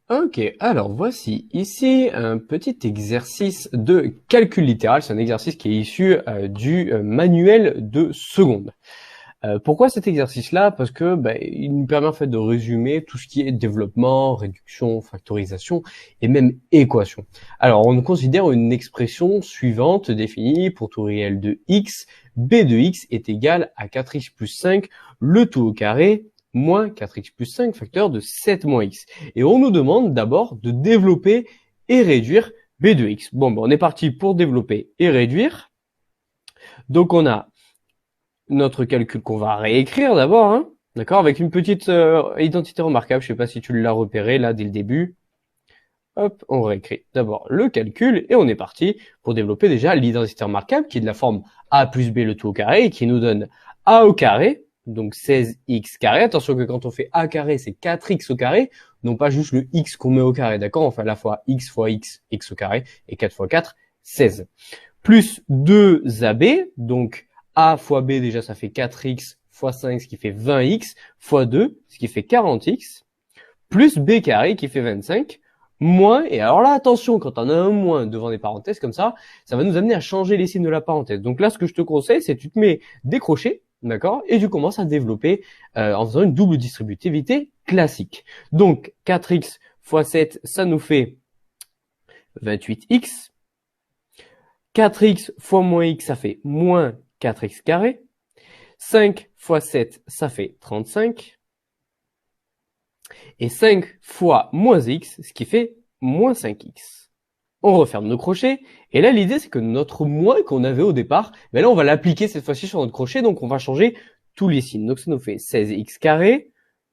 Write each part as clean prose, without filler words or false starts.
Ok, alors voici ici un petit exercice de calcul littéral. C'est un exercice qui est issu du manuel de seconde. Pourquoi cet exercice-là? Parce que il nous permet en fait de résumer tout ce qui est développement, réduction, factorisation et même équation. Alors on considère une expression suivante définie pour tout réel de x, b de x est égal à 4x plus 5, le tout au carré, moins 4x plus 5 facteur de 7 moins x. Et on nous demande d'abord de développer et réduire b de x. Bon, on est parti pour développer et réduire. Donc on a notre calcul qu'on va réécrire d'abord, hein, d'accord, avec une petite identité remarquable. Je sais pas si tu l'as repéré là dès le début. Hop, on réécrit d'abord le calcul et on est parti pour développer déjà l'identité remarquable qui est de la forme a plus b le tout au carré et qui nous donne a au carré, donc 16x carré. Attention que quand on fait a carré, c'est 4x au carré, non pas juste le x qu'on met au carré, d'accord? On fait à la fois x fois x, x au carré, et 4 fois 4, 16. Plus 2ab, donc a fois b déjà ça fait 4x fois 5, ce qui fait 20x, fois 2, ce qui fait 40x, plus b carré qui fait 25, moins, et alors là, attention, quand on a un moins devant des parenthèses comme ça va nous amener à changer les signes de la parenthèse. Donc là, ce que je te conseille, c'est que tu te mets des crochets, d'accord, et tu commences à développer en faisant une double distributivité classique. Donc 4x fois 7, ça nous fait 28x. 4x fois moins x, ça fait moins 4x carré. 5 fois 7, ça fait 35. Et 5 fois moins x, ce qui fait moins 5x. On referme nos crochets. Et là, l'idée, c'est que notre moins qu'on avait au départ, là, on va l'appliquer cette fois-ci sur notre crochet. Donc, on va changer tous les signes. Donc, ça nous fait 16x carré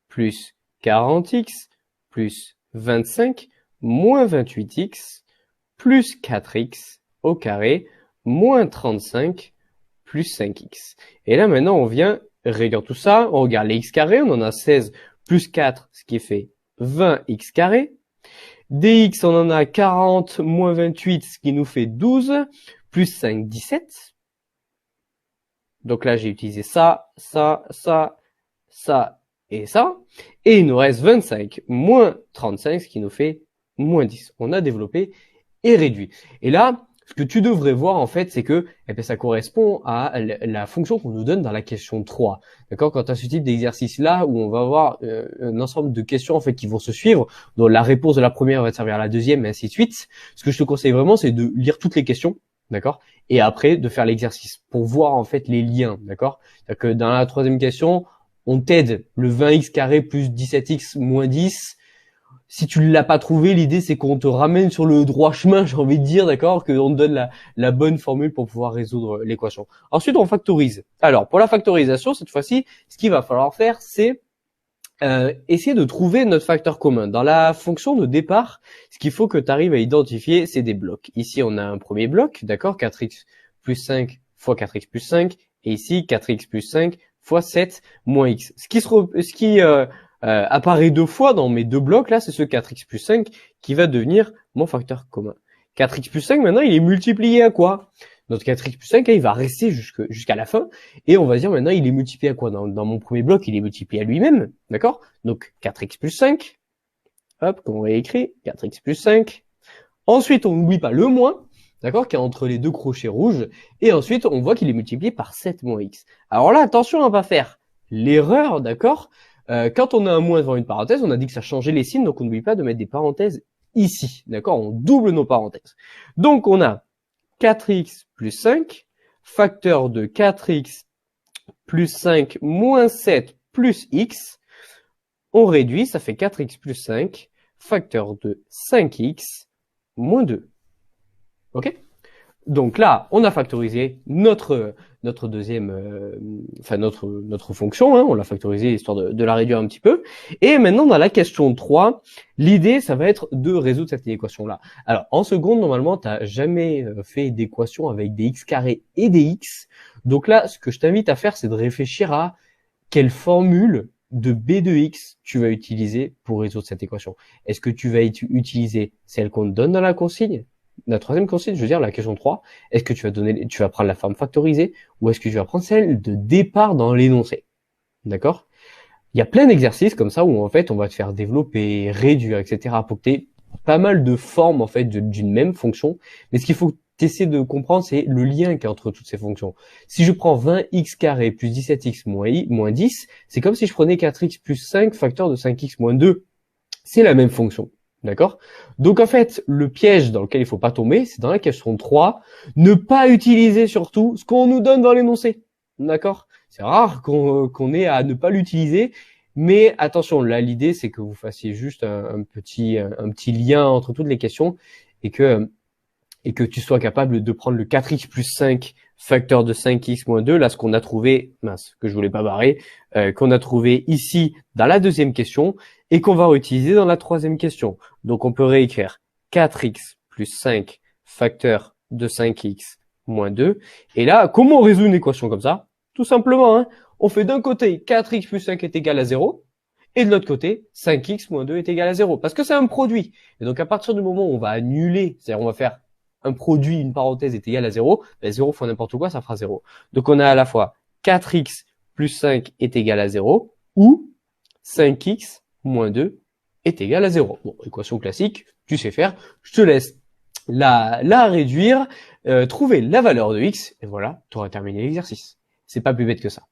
plus 40x plus 25 moins 28x plus 4x au carré moins 35 plus 5x. Et là, maintenant, on vient réduire tout ça. On regarde les x carrés. On en a 16 plus 4, ce qui fait 20x carré. Dx, on en a 40 moins 28, ce qui nous fait 12, plus 5, 17. Donc là, j'ai utilisé ça, ça, ça, ça et ça. Et il nous reste 25 moins 35, ce qui nous fait moins 10. On a développé et réduit. Et là, ce que tu devrais voir, en fait, c'est que ça correspond à la fonction qu'on nous donne dans la question 3. D'accord? Quand tu as ce type d'exercice-là, où on va avoir un ensemble de questions en fait qui vont se suivre, dont la réponse de la première va te servir à la deuxième, et ainsi de suite. Ce que je te conseille vraiment, c'est de lire toutes les questions, d'accord? Et après, de faire l'exercice pour voir en fait les liens, d'accord? C'est-à-dire que dans la troisième question, on t'aide le 20x carré plus 17x moins 10. Si tu ne l'as pas trouvé, l'idée c'est qu'on te ramène sur le droit chemin, j'ai envie de dire, d'accord, qu'on te donne la bonne formule pour pouvoir résoudre l'équation. Ensuite, on factorise. Alors, pour la factorisation, cette fois-ci, ce qu'il va falloir faire, c'est essayer de trouver notre facteur commun. Dans la fonction de départ, ce qu'il faut que tu arrives à identifier, c'est des blocs. Ici, on a un premier bloc, d'accord, 4x plus 5 fois 4x plus 5, et ici, 4x plus 5 fois 7 moins x. Ce qui apparaît deux fois dans mes deux blocs, là, c'est ce 4x plus 5 qui va devenir mon facteur commun. 4x plus 5, maintenant, il est multiplié à quoi? Notre 4x plus 5, il va rester jusqu'à la fin. Et on va dire maintenant, il est multiplié à quoi? Dans mon premier bloc, il est multiplié à lui-même. D'accord? Donc, 4x plus 5. Hop, comme on va écrire, 4x plus 5. Ensuite, on n'oublie pas le moins, d'accord, qui est entre les deux crochets rouges. Et ensuite, on voit qu'il est multiplié par 7 moins x. Alors là, attention à ne pas faire l'erreur, d'accord? Quand on a un moins devant une parenthèse, on a dit que ça changeait les signes, donc on n'oublie pas de mettre des parenthèses ici, d'accord? On double nos parenthèses. Donc, on a 4x plus 5, facteur de 4x plus 5 moins 7 plus x. On réduit, ça fait 4x plus 5, facteur de 5x moins 2. Ok? Donc là, on a factorisé notre deuxième, notre fonction, hein, on l'a factorisé histoire de la réduire un petit peu. Et maintenant, dans la question 3, l'idée, ça va être de résoudre cette équation-là. Alors, en seconde, normalement, tu n'as jamais fait d'équation avec des x carrés et des x. Donc là, ce que je t'invite à faire, c'est de réfléchir à quelle formule de b de x tu vas utiliser pour résoudre cette équation. Est-ce que tu vas utiliser celle qu'on te donne dans la consigne? La troisième consigne, je veux dire, la question 3, est-ce que tu vas prendre la forme factorisée ou est-ce que tu vas prendre celle de départ dans l'énoncé? D'accord? Il y a plein d'exercices comme ça où en fait on va te faire développer, réduire, etc. pour que tu aies pas mal de formes en fait d'une même fonction. Mais ce qu'il faut que tu essaies de comprendre, c'est le lien qu'il y a entre toutes ces fonctions. Si je prends 20x carré plus 17x moins 10, c'est comme si je prenais 4x plus 5 facteur de 5x moins 2. C'est la même fonction. D'accord? Donc en fait, le piège dans lequel il faut pas tomber, c'est dans la question 3, ne pas utiliser surtout ce qu'on nous donne dans l'énoncé. D'accord? C'est rare qu'on ait à ne pas l'utiliser, mais attention, là l'idée c'est que vous fassiez juste un petit lien entre toutes les questions et que tu sois capable de prendre le 4x plus 5 facteur de 5x moins 2, là ce qu'on a trouvé, mince, que je voulais pas barrer, qu'on a trouvé ici dans la deuxième question et qu'on va réutiliser dans la troisième question. Donc on peut réécrire 4x plus 5 facteur de 5x moins 2. Et là, comment on résout une équation comme ça? Tout simplement, hein, on fait d'un côté 4x plus 5 est égal à 0, et de l'autre côté, 5x moins 2 est égal à 0, parce que c'est un produit. Et donc à partir du moment où on va annuler, c'est-à-dire on va faire un produit, une parenthèse est égal à 0, ben 0 fois n'importe quoi, ça fera 0. Donc on a à la fois 4x plus 5 est égal à 0, ou 5x moins 2 est égal à 0. Bon, équation classique, tu sais faire, je te laisse la réduire, trouver la valeur de x, et voilà, tu auras terminé l'exercice. C'est pas plus bête que ça.